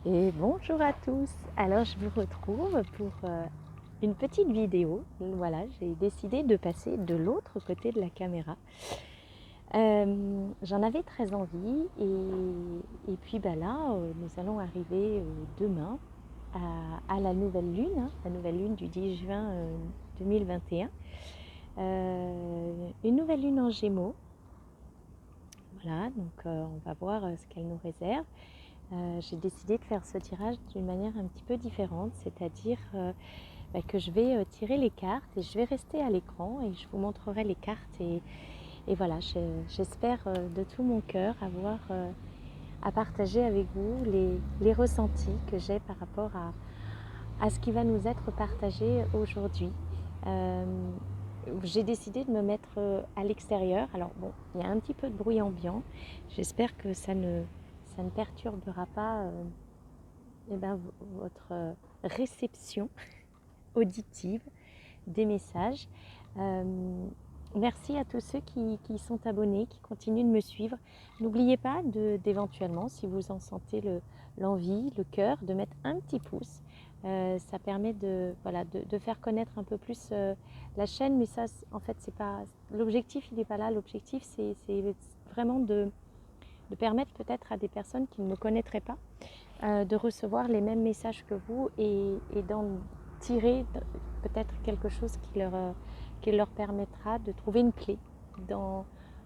Et bonjour à tous. Alors je vous retrouve pour une petite vidéo. Voilà, j'ai décidé de passer de l'autre côté de la caméra. J'en avais très envie et puis là, nous allons arriver demain à la nouvelle lune, la nouvelle lune du 10 juin 2021. Une nouvelle lune en Gémeaux. Voilà, donc on va voir ce qu'elle nous réserve. J'ai décidé de faire ce tirage d'une manière un petit peu différente, c'est-à-dire que je vais tirer les cartes et je vais rester à l'écran et je vous montrerai les cartes et voilà, j'espère de tout mon cœur avoir à partager avec vous les ressentis que j'ai par rapport à ce qui va nous être partagé aujourd'hui. J'ai décidé de me mettre à l'extérieur. Alors bon, il y a un petit peu de bruit ambiant. J'espère que ça ne perturbera pas votre réception auditive des messages. Merci à tous ceux qui sont abonnés, qui continuent de me suivre. N'oubliez pas d'éventuellement, si vous en sentez l'envie, le cœur, de mettre un petit pouce. Ça permet de faire connaître un peu plus la chaîne, mais ça, en fait, c'est pas l'objectif, il n'est pas là. L'objectif, c'est vraiment de permettre peut-être à des personnes qui ne me connaîtraient pas de recevoir les mêmes messages que vous et d'en tirer peut-être quelque chose qui leur permettra de trouver une clé dans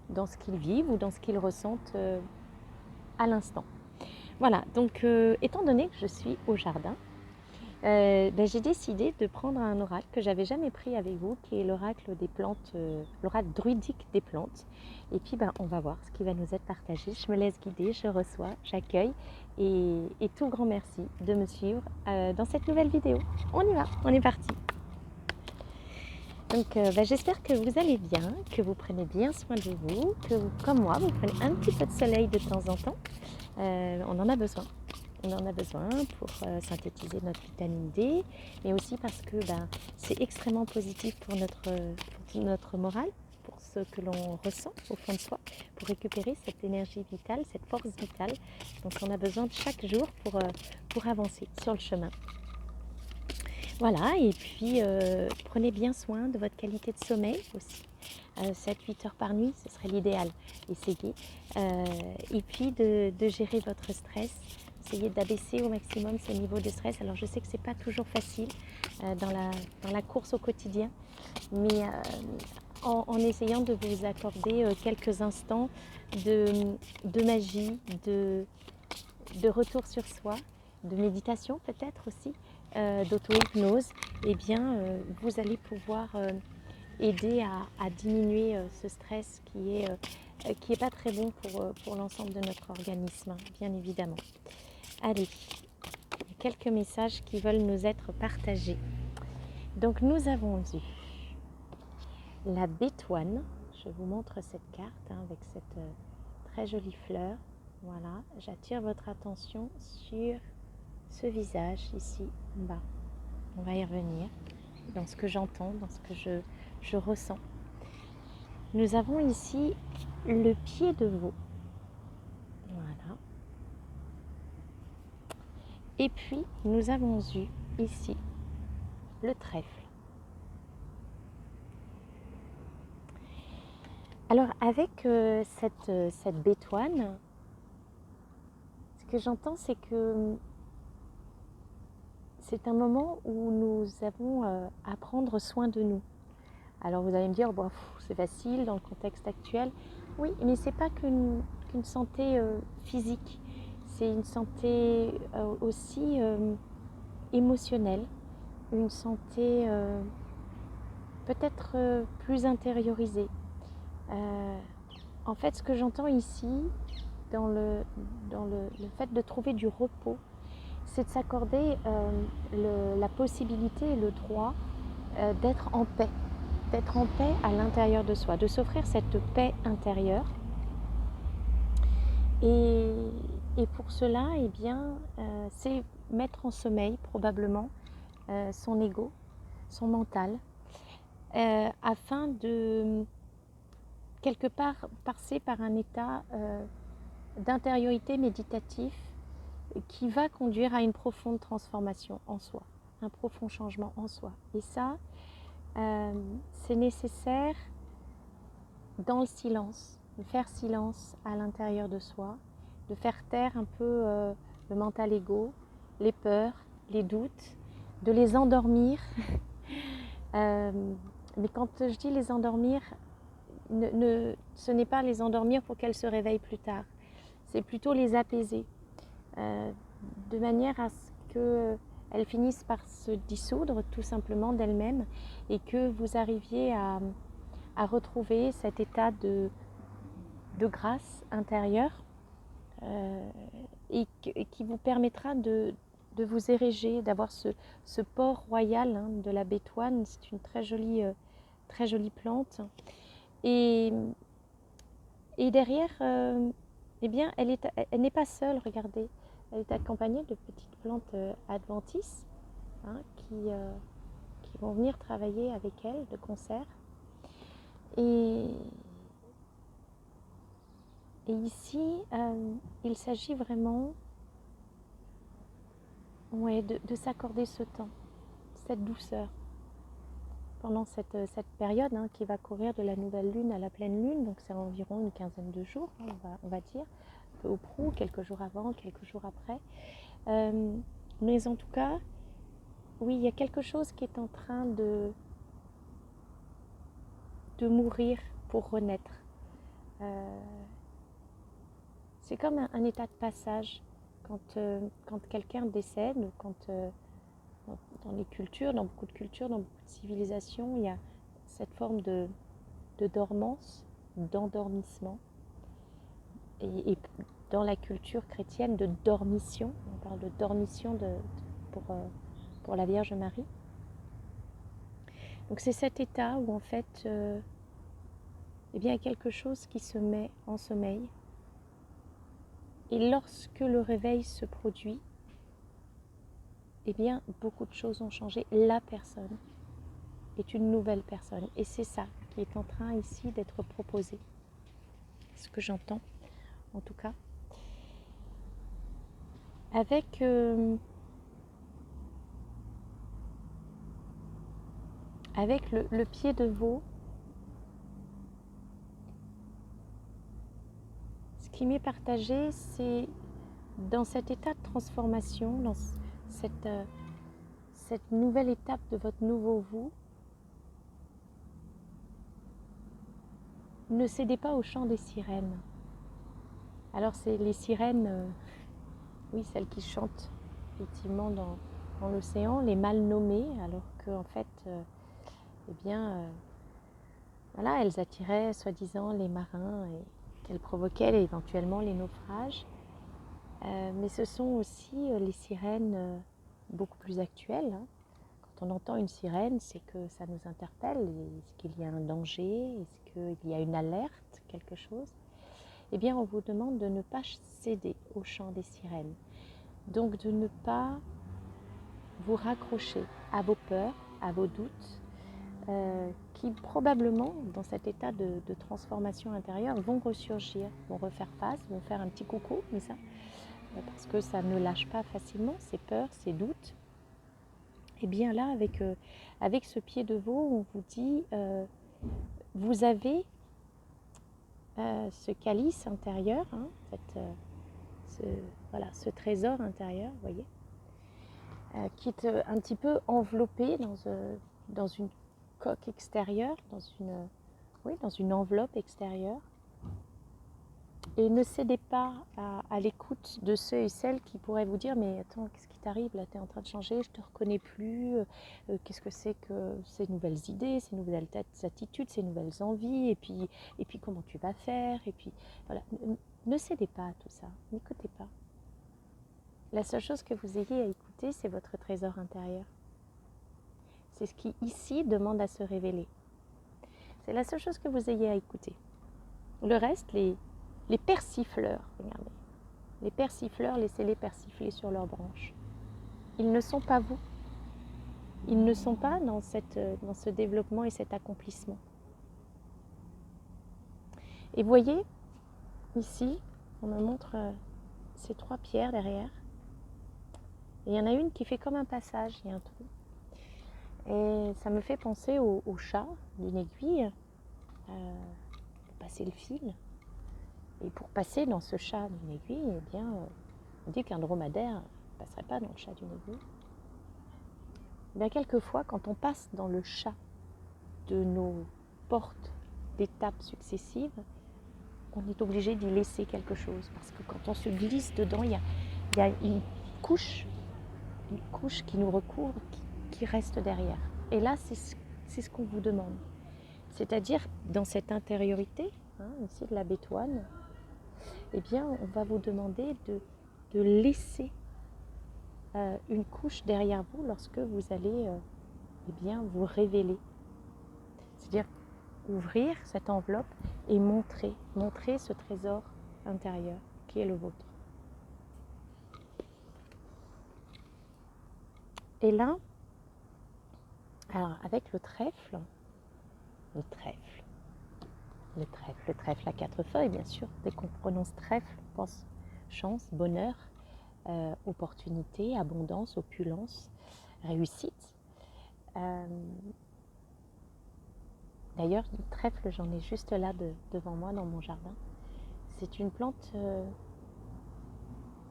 ce qu'ils vivent ou dans ce qu'ils ressentent à l'instant. Voilà, donc étant donné que je suis au jardin, j'ai décidé de prendre un oracle que j'avais jamais pris avec vous, qui est l'oracle des plantes, l'oracle druidique des plantes. Et puis on va voir ce qui va nous être partagé. Je me laisse guider, je reçois, j'accueille et tout grand merci de me suivre dans cette nouvelle vidéo. On y va, on est parti. Donc j'espère que vous allez bien, que vous prenez bien soin de vous, que vous, comme moi, vous prenez un petit peu de soleil de temps en temps. On en a besoin. On en a besoin pour synthétiser notre vitamine D, mais aussi parce que c'est extrêmement positif pour notre morale, pour ce que l'on ressent au fond de soi, pour récupérer cette énergie vitale, cette force vitale. Donc on a besoin de chaque jour pour avancer sur le chemin. Voilà, et puis prenez bien soin de votre qualité de sommeil aussi. 7-8 heures par nuit, ce serait l'idéal. Essayez. Et puis de gérer votre stress. Essayez d'abaisser au maximum ce niveau de stress. Alors je sais que ce n'est pas toujours facile dans la course au quotidien, mais en essayant de vous accorder quelques instants de magie, de retour sur soi, de méditation peut-être aussi, d'auto-hypnose, vous allez pouvoir aider à diminuer ce stress qui est pas très bon pour l'ensemble de notre organisme, bien évidemment. Allez, quelques messages qui veulent nous être partagés. Donc nous avons eu la bétoine. Je vous montre cette carte avec cette très jolie fleur. Voilà, j'attire votre attention sur ce visage ici en bas. On va y revenir dans ce que j'entends, dans ce que je ressens. Nous avons ici le pied de veau. Voilà. Et puis, nous avons eu ici le trèfle. Alors, avec cette bétoine, ce que j'entends, c'est que c'est un moment où nous avons à prendre soin de nous. Alors, vous allez me dire, bon, c'est facile dans le contexte actuel. Oui, mais ce n'est pas qu'une santé physique. C'est une santé aussi émotionnelle, une santé peut-être plus intériorisée. En fait, ce que j'entends ici, dans le fait de trouver du repos, c'est de s'accorder la possibilité et le droit d'être en paix à l'intérieur de soi, de s'offrir cette paix intérieure. Et pour cela, c'est mettre en sommeil probablement son ego, son mental, afin de quelque part passer par un état d'intériorité méditatif qui va conduire à une profonde transformation en soi, un profond changement en soi. Et ça, c'est nécessaire dans le silence, de faire silence à l'intérieur de soi, de faire taire un peu le mental ego, les peurs, les doutes, de les endormir. Mais quand je dis les endormir, ce n'est pas les endormir pour qu'elles se réveillent plus tard, c'est plutôt les apaiser, de manière à ce qu'elles finissent par se dissoudre tout simplement d'elles-mêmes et que vous arriviez à retrouver cet état de grâce intérieure et qui vous permettra de vous ériger, d'avoir ce port royal de la bétoine. C'est une très jolie plante. Et derrière, eh bien, elle n'est pas seule, regardez. Elle est accompagnée de petites plantes adventices qui vont venir travailler avec elle de concert. Et ici, il s'agit vraiment de s'accorder ce temps, cette douceur, pendant cette période qui va courir de la nouvelle lune à la pleine lune, donc c'est environ une quinzaine de jours, on va dire, un peu au prou, quelques jours avant, quelques jours après. Mais en tout cas, oui, il y a quelque chose qui est en train de mourir pour renaître. C'est comme un état de passage quand quelqu'un décède, ou quand dans les cultures, dans beaucoup de cultures, dans beaucoup de civilisations, il y a cette forme de dormance, d'endormissement. Et dans la culture chrétienne, de dormition. On parle de dormition pour la Vierge Marie. Donc c'est cet état où en fait, eh bien, il y a quelque chose qui se met en sommeil. Et lorsque le réveil se produit, eh bien, beaucoup de choses ont changé. La personne est une nouvelle personne. Et c'est ça qui est en train ici d'être proposé. Ce que j'entends, en tout cas. Avec le pied de veau, ce qui m'est partagé, c'est dans cet état de transformation, dans cette nouvelle étape de votre nouveau vous, ne cédez pas au chant des sirènes. Alors c'est les sirènes, oui, celles qui chantent effectivement dans l'océan, les mal nommées, alors qu'en fait, eh bien, voilà, elles attiraient soi-disant les marins et qu'elles provoquaient éventuellement les naufrages. Mais ce sont aussi les sirènes beaucoup plus actuelles. Quand on entend une sirène, c'est que ça nous interpelle. Est-ce qu'il y a un danger? Est-ce qu'il y a une alerte, quelque chose? Eh bien, on vous demande de ne pas céder au chant des sirènes. Donc, de ne pas vous raccrocher à vos peurs, à vos doutes, qui probablement, dans cet état de transformation intérieure, vont ressurgir, vont refaire face, vont faire un petit coucou, mais ça, parce que ça ne lâche pas facilement, ces peurs, ces doutes. Et bien là, avec ce pied de veau, on vous dit, vous avez ce calice intérieur, ce trésor intérieur, vous voyez, qui est un petit peu enveloppé dans une coque extérieure, dans une enveloppe extérieure. Et ne cédez pas à l'écoute de ceux et celles qui pourraient vous dire « Mais attends, qu'est-ce qui t'arrive? Là, tu es en train de changer, je ne te reconnais plus. Qu'est-ce que c'est que ces nouvelles idées, ces nouvelles attitudes, ces nouvelles envies? Et puis comment tu vas faire ?» Et puis, voilà. Ne cédez pas à tout ça. N'écoutez pas. La seule chose que vous ayez à écouter, c'est votre trésor intérieur. C'est ce qui, ici, demande à se révéler. C'est la seule chose que vous ayez à écouter. Le reste, les persifleurs, regardez. Les persifleurs, laissez-les persifler sur leurs branches. Ils ne sont pas vous. Ils ne sont pas dans ce développement et cet accomplissement. Et voyez, ici, on me montre ces 3 pierres derrière. Et il y en a une qui fait comme un passage, il y a un trou. Et ça me fait penser au chat d'une aiguille, pour passer le fil. Et pour passer dans ce chat d'une aiguille, eh bien, on dit qu'un dromadaire ne passerait pas dans le chat d'une aiguille. Eh bien, quelquefois, quand on passe dans le chat de nos portes d'étapes successives, on est obligé d'y laisser quelque chose. Parce que quand on se glisse dedans, il y a une couche qui nous recouvre, qui reste derrière. Et là, c'est ce qu'on vous demande. C'est-à-dire, dans cette intériorité, ici de la bétoine, eh bien, on va vous demander de laisser une couche derrière vous lorsque vous allez eh bien, vous révéler. C'est-à-dire ouvrir cette enveloppe et montrer ce trésor intérieur qui est le vôtre. Et là, alors avec le trèfle à 4 feuilles, bien sûr. Dès qu'on prononce trèfle, on pense chance, bonheur, opportunité, abondance, opulence, réussite. D'ailleurs, le trèfle, j'en ai juste là devant moi dans mon jardin. C'est une plante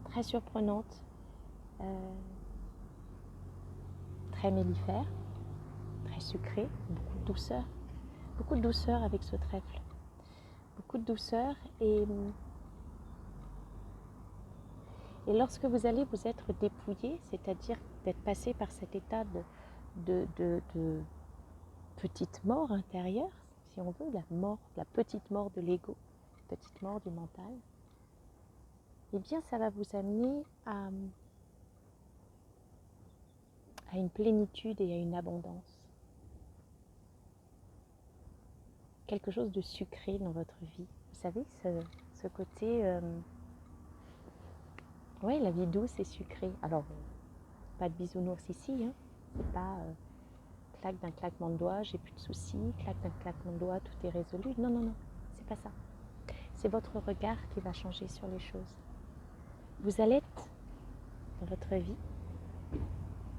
très surprenante, très mellifère, très sucrée, beaucoup de douceur avec ce trèfle. Beaucoup de douceur et lorsque vous allez vous être dépouillé, c'est-à-dire d'être passé par cet état de petite mort intérieure, si on veut, la petite mort de l'ego, petite mort du mental, eh bien ça va vous amener à une plénitude et à une abondance. Quelque chose de sucré dans votre vie. Vous savez, ce côté... oui, la vie douce et sucrée. Alors, pas de bisounours ici, c'est pas claque d'un claquement de doigts, j'ai plus de soucis, claque d'un claquement de doigts, tout est résolu. Non, c'est pas ça. C'est votre regard qui va changer sur les choses. Vous allez être, dans votre vie,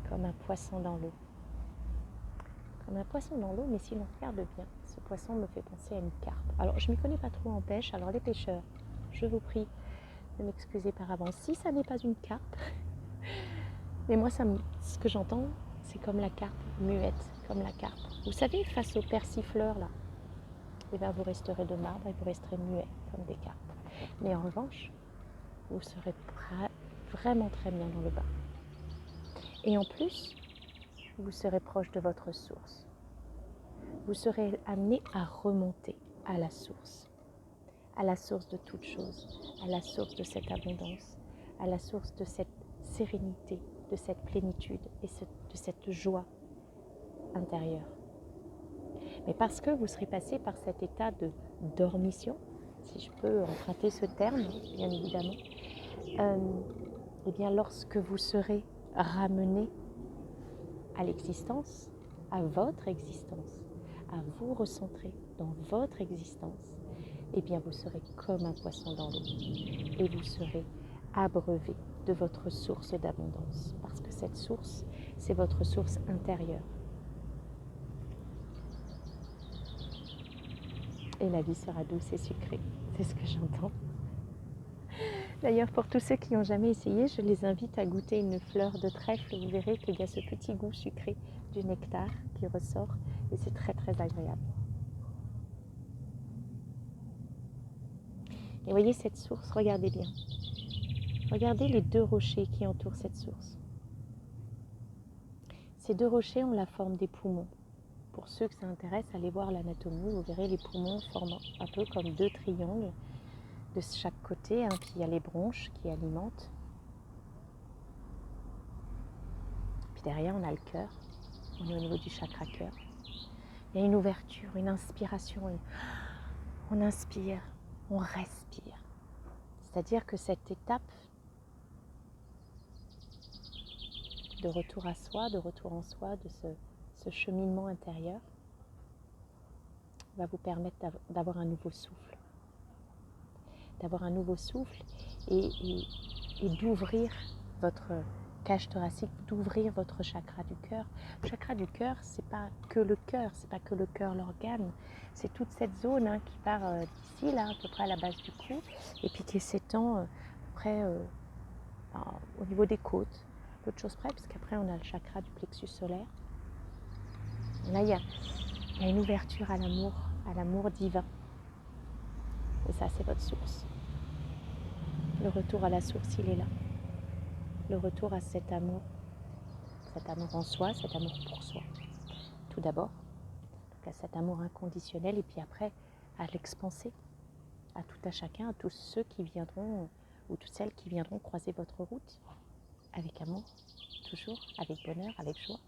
comme un poisson dans l'eau. Comme un poisson dans l'eau, mais si l'on regarde bien, ce poisson me fait penser à une carpe. Alors, je ne m'y connais pas trop en pêche, alors les pêcheurs, je vous prie de m'excuser par avance si ça n'est pas une carpe. Mais moi, ce que j'entends, c'est comme la carpe, muette, comme la carpe. Vous savez, face aux persifleurs, là, eh bien, vous resterez de marbre et vous resterez muet, comme des carpes. Mais en revanche, vous serez vraiment très bien dans le bain. Et en plus, vous serez proche de votre source. Vous serez amené à remonter à la source de toute chose, à la source de cette abondance, à la source de cette sérénité, de cette plénitude et de cette joie intérieure. Mais parce que vous serez passé par cet état de dormition, si je peux emprunter ce terme, bien évidemment, et bien lorsque vous serez ramené à l'existence, à votre existence, à vous recentrer dans votre existence, et bien vous serez comme un poisson dans l'eau et vous serez abreuvé de votre source d'abondance, parce que cette source, c'est votre source intérieure. Et la vie sera douce et sucrée, c'est ce que j'entends. D'ailleurs, pour tous ceux qui n'ont jamais essayé, je les invite à goûter une fleur de trèfle. Vous verrez qu'il y a ce petit goût sucré du nectar qui ressort et c'est très très agréable. Et voyez cette source, regardez bien. Regardez les 2 rochers qui entourent cette source. Ces 2 rochers ont la forme des poumons. Pour ceux que ça intéresse, allez voir l'anatomie, vous verrez les poumons forment un peu comme 2 triangles de chaque côté, puis il y a les bronches qui alimentent. Puis derrière, on a le cœur, on est au niveau du chakra cœur. Il y a une ouverture, une inspiration, on inspire, on respire. C'est-à-dire que cette étape de retour à soi, de retour en soi, de ce cheminement intérieur, va vous permettre d'avoir un nouveau souffle. D'avoir un nouveau souffle et d'ouvrir votre cage thoracique, d'ouvrir votre chakra du cœur. Le chakra du cœur, c'est pas que le cœur, c'est pas que le cœur, l'organe, c'est toute cette zone qui part d'ici, là, à peu près à la base du cou, et puis qui s'étend près au niveau des côtes, peu de choses près, parce qu'après on a le chakra du plexus solaire. Là, il y a une ouverture à l'amour divin. Et ça, c'est votre source. Le retour à la source, il est là. Le retour à cet amour en soi, cet amour pour soi. Tout d'abord, donc à cet amour inconditionnel, et puis après, à l'expanser à tout à chacun, à tous ceux qui viendront, ou toutes celles qui viendront croiser votre route, avec amour, toujours, avec bonheur, avec joie.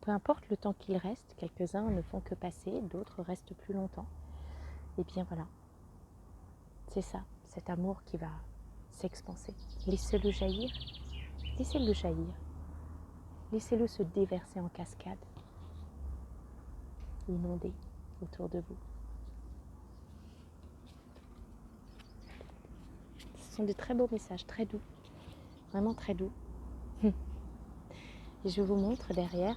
Peu importe le temps qu'il reste, quelques-uns ne font que passer, d'autres restent plus longtemps. Et bien voilà, c'est ça, cet amour qui va s'expanser. Laissez-le jaillir, laissez-le jaillir. Laissez-le se déverser en cascade, inonder autour de vous. Ce sont de très beaux messages, très doux, vraiment très doux. Et je vous montre derrière.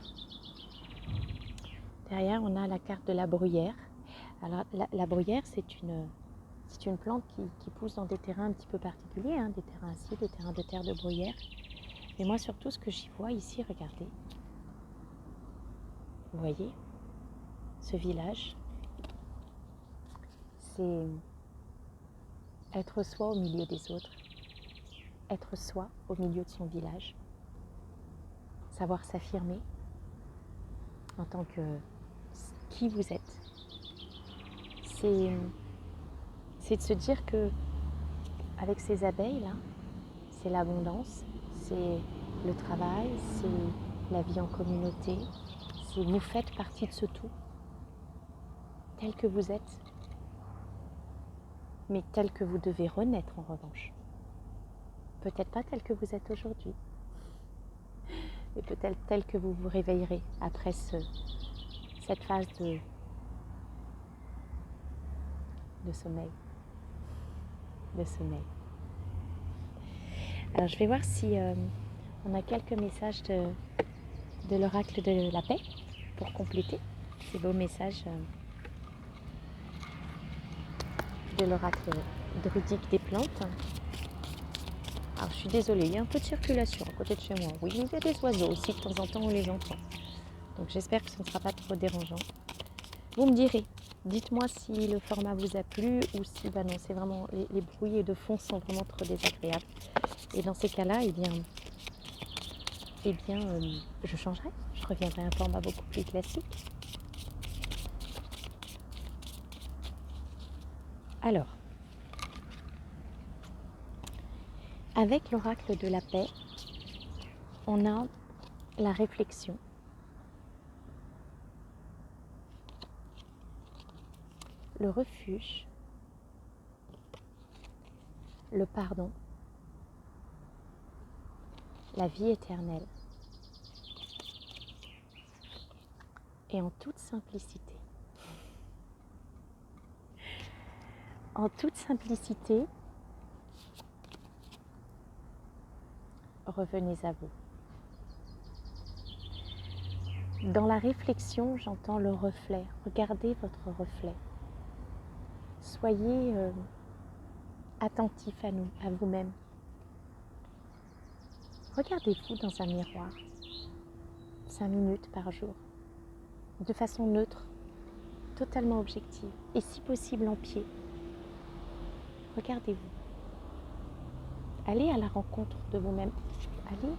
Derrière, on a la carte de la bruyère. Alors, la bruyère, c'est une plante qui pousse dans des terrains un petit peu particuliers, des terrains acides, des terrains de terre de bruyère. Mais moi, surtout, ce que j'y vois ici, regardez. Vous voyez, ce village, c'est être soi au milieu des autres, être soi au milieu de son village, savoir s'affirmer en tant que qui vous êtes. C'est de se dire que avec ces abeilles là, c'est l'abondance, c'est le travail, c'est la vie en communauté, c'est vous faites partie de ce tout, tel que vous êtes, mais tel que vous devez renaître en revanche. Peut-être pas tel que vous êtes aujourd'hui, mais peut-être tel que vous vous réveillerez après cette phase de sommeil. Alors je vais voir si on a quelques messages de l'oracle de la paix pour compléter ces beaux messages de l'oracle druidique des plantes. Alors je suis désolée, il y a un peu de circulation à côté de chez moi. Oui, il y a des oiseaux aussi, de temps en temps on les entend. Donc j'espère que ce ne sera pas trop dérangeant. Vous me direz, dites-moi si le format vous a plu ou si non, c'est vraiment les bruits de fond sont vraiment trop désagréables. Et dans ces cas-là, je changerai. Je reviendrai à un format beaucoup plus classique. Alors, avec l'oracle de la paix, on a la réflexion, le refuge, le pardon, la vie éternelle et en toute simplicité. En toute simplicité, revenez à vous. Dans la réflexion, j'entends le reflet. Regardez votre reflet. Soyez attentif à vous-même. Regardez-vous dans un miroir 5 minutes par jour, de façon neutre, totalement objective, et si possible en pied. Regardez-vous. Allez à la rencontre de vous-même. Allez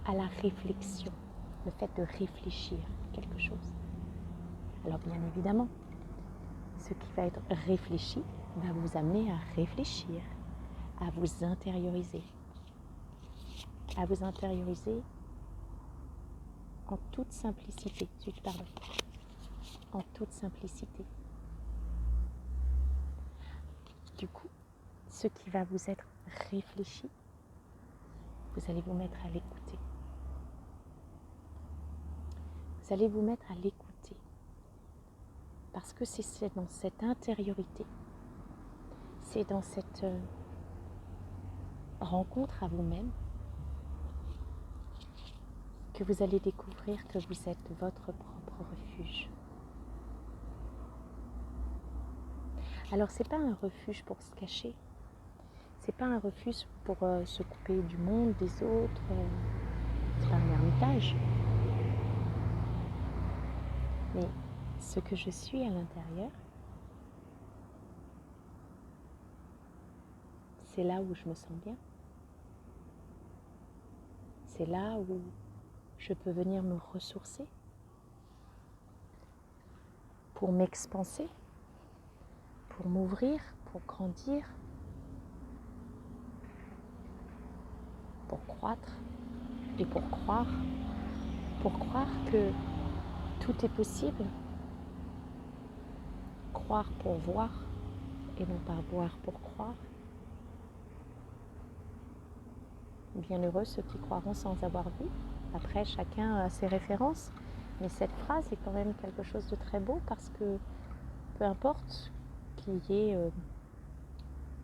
à la réflexion, le fait de réfléchir à quelque chose. Alors bien évidemment, ce qui va être réfléchi va vous amener à réfléchir, à vous intérioriser en toute simplicité. En toute simplicité. Du coup, ce qui va vous être réfléchi, vous allez vous mettre à l'écouter. Vous allez vous mettre à l'écouter. Parce que c'est dans cette intériorité, c'est dans cette rencontre à vous-même que vous allez découvrir que vous êtes votre propre refuge. Alors c'est pas un refuge pour se cacher, c'est pas un refuge pour se couper du monde, des autres, c'est pas un ermitage. Mais ce que je suis à l'intérieur, c'est là où je me sens bien. C'est là où je peux venir me ressourcer pour m'expanser, pour m'ouvrir, pour grandir, pour croître et pour croire que tout est possible. Croire pour voir et non pas voir pour croire. Bienheureux ceux qui croiront sans avoir vu. Après, chacun a ses références. Mais cette phrase est quand même quelque chose de très beau parce que peu importe qu'il y ait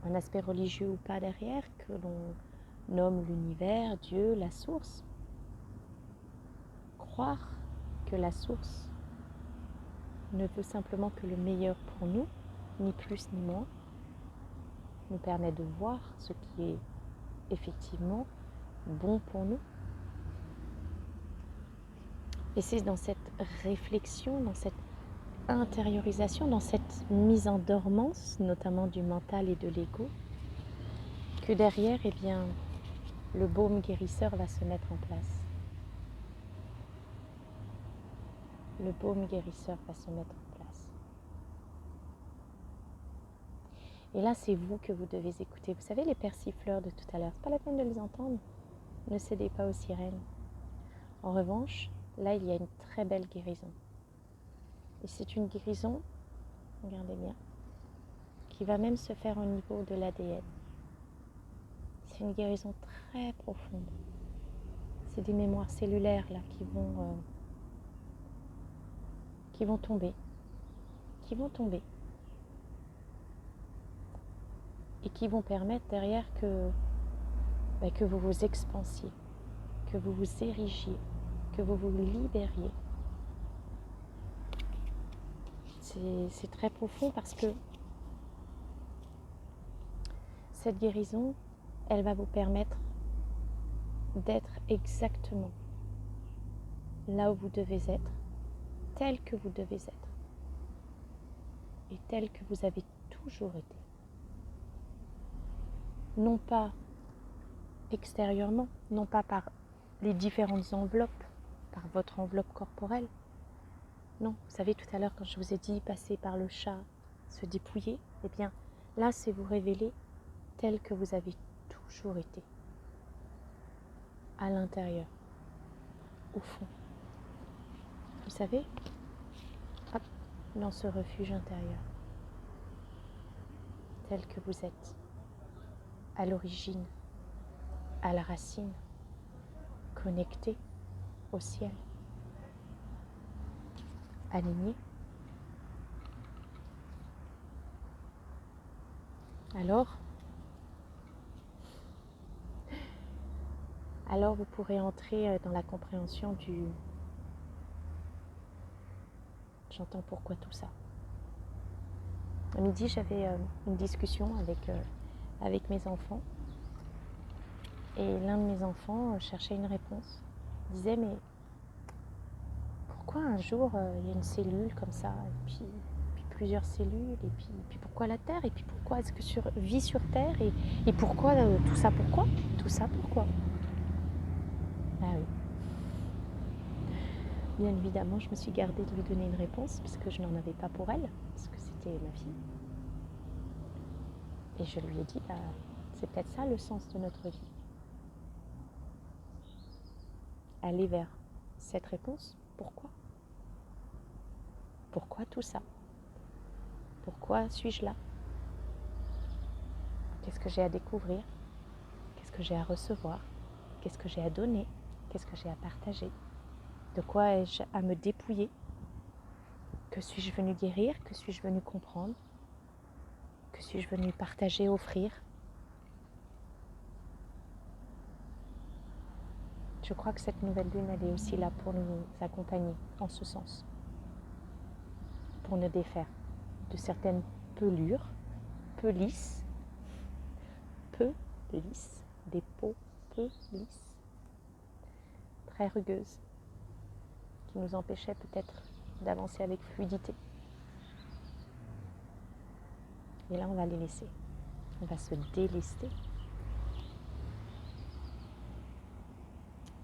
un aspect religieux ou pas derrière, que l'on nomme l'univers, Dieu, la source, croire que la source ne veut simplement que le meilleur pour nous, ni plus ni moins, nous permet de voir ce qui est effectivement bon pour nous. Et c'est dans cette réflexion, dans cette intériorisation, dans cette mise en dormance, notamment du mental et de l'ego, que derrière, eh bien, le baume guérisseur va se mettre en place. Le baume guérisseur va se mettre en place. Et là, c'est vous que vous devez écouter. Vous savez, les persifleurs de tout à l'heure, c'est pas la peine de les entendre. Ne cédez pas aux sirènes. En revanche, là, il y a une très belle guérison. Et c'est une guérison, regardez bien, qui va même se faire au niveau de l'ADN. C'est une guérison très profonde. C'est des mémoires cellulaires là qui vont tomber, et qui vont permettre derrière que vous vous expansiez, que vous vous érigiez, que vous vous libériez. C'est très profond parce que cette guérison, elle va vous permettre d'être exactement là où vous devez être, tel que vous devez être, et tel que vous avez toujours été. Non pas extérieurement, non pas par les différentes enveloppes, par votre enveloppe corporelle. Non, vous savez tout à l'heure quand je vous ai dit passer par le chat, se dépouiller, eh bien là c'est vous révéler tel que vous avez toujours été, à l'intérieur, au fond. Vous savez, hop, dans ce refuge intérieur, tel que vous êtes, à l'origine, à la racine, connecté au ciel, aligné. Alors vous pourrez entrer dans la compréhension du « j'entends pourquoi tout ça ». À midi, j'avais une discussion avec mes enfants. Et l'un de mes enfants cherchait une réponse. Il disait, mais pourquoi un jour il y a une cellule comme ça, et puis plusieurs cellules, et puis pourquoi la Terre, et puis pourquoi est-ce que vie sur Terre, et pourquoi tout ça, pourquoi tout ça, pourquoi? Ah oui. Bien évidemment, je me suis gardée de lui donner une réponse, puisque je n'en avais pas pour elle, parce que c'était ma fille. Et je lui ai dit, c'est peut-être ça le sens de notre vie. Aller vers cette réponse, pourquoi? Pourquoi tout ça? Pourquoi suis-je là? Qu'est-ce que j'ai à découvrir? Qu'est-ce que j'ai à recevoir? Qu'est-ce que j'ai à donner? Qu'est-ce que j'ai à partager? De quoi ai-je à me dépouiller? Que suis-je venu guérir? Que suis-je venu comprendre? Que suis-je venu partager, offrir? Je crois que cette nouvelle lune, elle est aussi là pour nous accompagner en ce sens, pour nous défaire de certaines pelures, peu lisses, des peaux peu lisses, très rugueuses, qui nous empêchaient peut-être d'avancer avec fluidité. Et là, on va les laisser. On va se délester.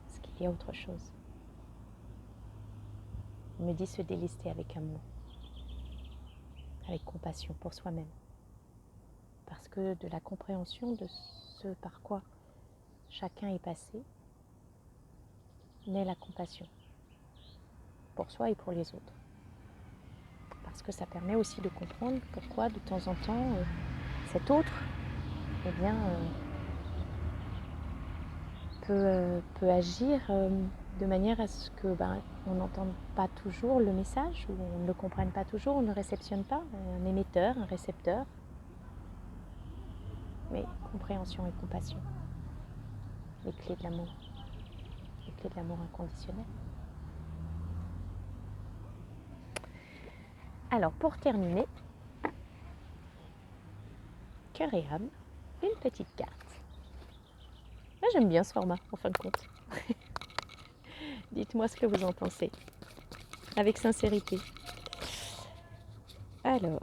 Parce qu'il y a autre chose. On me dit se délester avec amour, avec compassion pour soi-même. Parce que de la compréhension de ce par quoi chacun est passé, naît la compassion pour soi et pour les autres. Parce que ça permet aussi de comprendre pourquoi de temps en temps cet autre eh bien, peut agir de manière à ce que on n'entende pas toujours le message, ou on ne le comprenne pas toujours, on ne réceptionne pas, un émetteur, un récepteur. Mais compréhension et compassion, les clés de l'amour inconditionnel. Alors pour terminer, cœur et âme, une petite carte. Moi j'aime bien ce format en fin de compte. Dites-moi ce que vous en pensez, avec sincérité. Alors,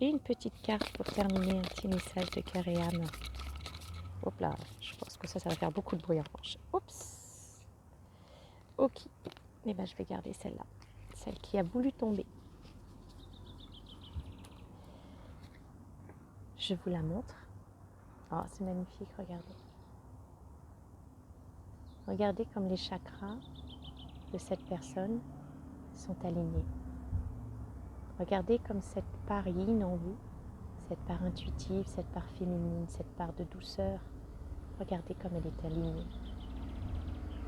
une petite carte pour terminer, un petit message de cœur et âme. Hop là, je pense que ça va faire beaucoup de bruit en revanche. Oups. Ok, et je vais garder celle-là, celle qui a voulu tomber. Je vous la montre. Oh, c'est magnifique, regardez. Regardez comme les chakras de cette personne sont alignés. Regardez comme cette part yin en vous, cette part intuitive, cette part féminine, cette part de douceur, regardez comme elle est alignée.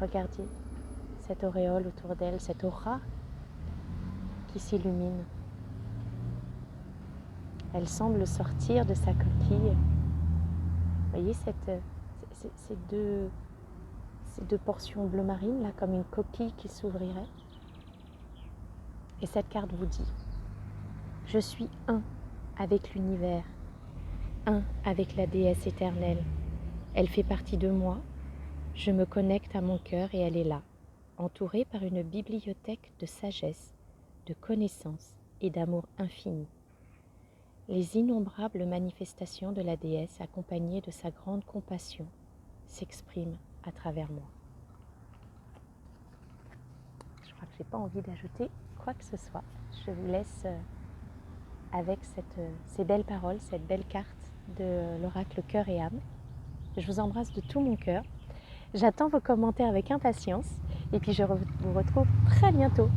Regardez cette auréole autour d'elle, cette aura qui s'illumine. Elle semble sortir de sa coquille. Vous voyez ces deux portions bleu marine, là, comme une coquille qui s'ouvrirait. Et cette carte vous dit: je suis un avec l'univers, un avec la déesse éternelle. Elle fait partie de moi, je me connecte à mon cœur et elle est là, entourée par une bibliothèque de sagesse, de connaissances et d'amour infini. Les innombrables manifestations de la déesse accompagnées de sa grande compassion s'expriment à travers moi. Je crois que je n'ai pas envie d'ajouter quoi que ce soit. Je vous laisse avec ces belles paroles, cette belle carte de l'oracle cœur et âme. Je vous embrasse de tout mon cœur. J'attends vos commentaires avec impatience et puis je vous retrouve très bientôt